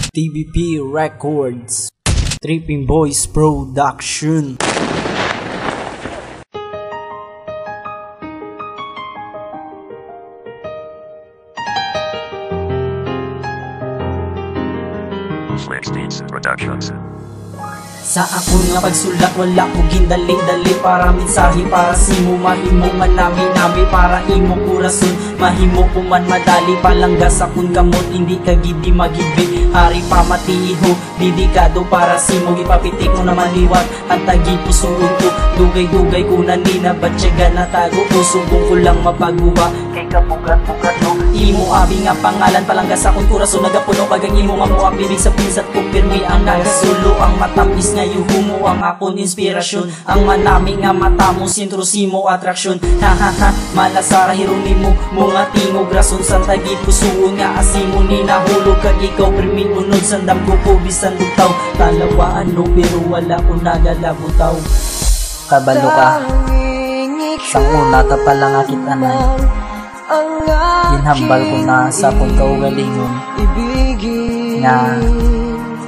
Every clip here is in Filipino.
TBP Records, Tripping Boys Production. Flex Productions. Sa akong nga pagsulat wala ko gindali-dali para mensahe para simo mahimo man nami para imo kurason mahimo ko man madali palangga sa kun kamot hindi ka gidi magibig hari pa matiho dedikado para simo ipapitik mo naman liwat ang tagi pusuon ko dugay-dugay ko na ninabatyaga na tago usubong ko lang mapaguba kay kabugat-bugat no imo abi nga pangalan palangga sa kun kurason nagapuno kagang imo nga mo bibig sa pinsat ko pirmi ang nagasulo ang matamis ngayon humo ang akong inspirasyon ang manami nga mata mo sintrosimo atraksyon hahaha malasara hironimo mga tingog rason sa tagit pusuon nga asimo ni nahulog kag ikaw pirmi unod sandam ko ko bisan butaw talawaan no pero wala ko nagalabutaw kabalo ka sa una ta pala nga kita na ginhambal ko na sa kung kaugalingon nga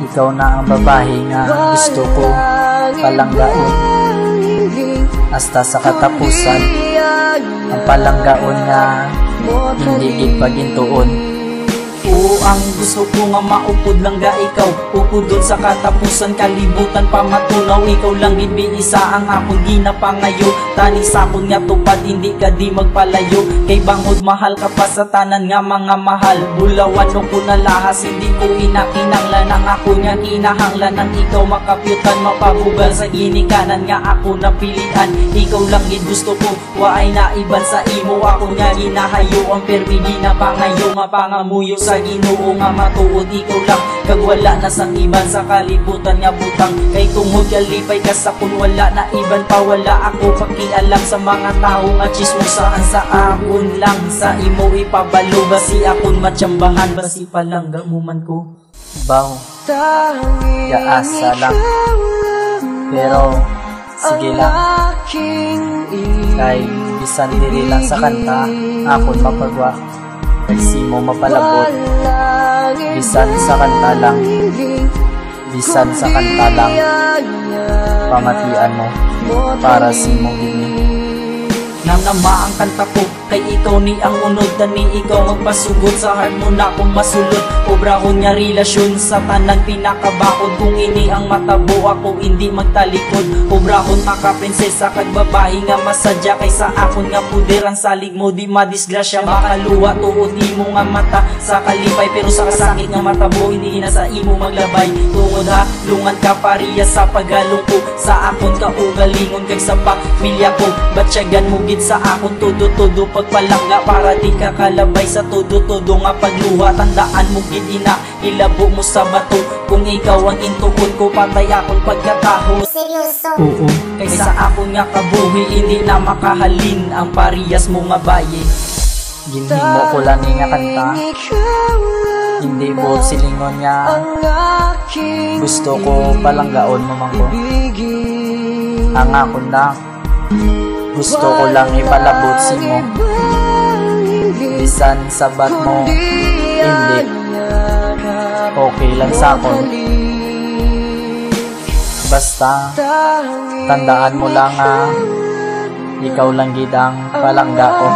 ikaw na ang babae nga gusto ko palanggaon hasta sa katapusan ang palanggaon nga hindi pagintuon. Oo, ang gusto ko nga maupod lang ga ikaw upod sa katapusan kalibutan pa matunaw ikaw lang isa ang akong ginapangayo tani sakon nga tupad hindi ka di magpalayo kay bangod mahal ka pa sa tanan nga mga mahal bulawan no ko na lahas hindi ko inakinanglan ang ako nga kinahanglan ang ikaw makapyutan mapabugal sa ginikanan nga ako napilian ikaw lang gusto ko waay naiban sa imo ako nga ginahayo ang permi ginapangayo nga pangamuyo sa Ginoo nga matuod ikaw lang kag wala na sang iban sa kalibutan nga butang kay tungod kalipay ka sa kun wala na iban pa wala ako pakialam sa mga tao nga chismosaan sa akon lang sa imo ipabalo basi akon matsambahan basi palangga mo man ko baw yaasa lang pero sige lang kay bisan diri lang sa kanta akon mapagwa kasi mo mapalabot bisan sa kanta lang pamatian mo para si mo gini nang nama ang kanta ko kay ikaw ni ang unod tani ikaw magpasugod sa heart mo na kung masulod obrahon nga relasyon sa tanang pinakabakod kung ini ang matabo ako hindi magtalikod obrahon makaprinsesa kag babae nga masadya kay sa akon nga puder ang salig mo di madisgrasya makaluwa tuod imo nga mata sa kalipay pero sa kasakit nga matabo hindi na sa imo maglabay tungod ha lungan ka pariya sa paghalong ko sa akon ka ugalingon kag sa pamilya ko batsyagan mo gid sa akon todo-todo pagpalangga para di ka kalabay sa todo-todo nga pagluha tandaan mo gid ina ilabo mo sa bato kung ikaw ang intuon ko patay akong pagkataho seryoso oo kay sa akon nga kabuhi hindi na makahalin ang parehas mo nga baye ginhimo ko lang nga kanta hindi mo silingon nga gusto ko palanggaon mo man ko ang akon lang gusto ko lang ipalabot si mo bisan sabat mo hindi okay lang sa akon basta tandaan mo lang ikaw lang gid ang palangga ko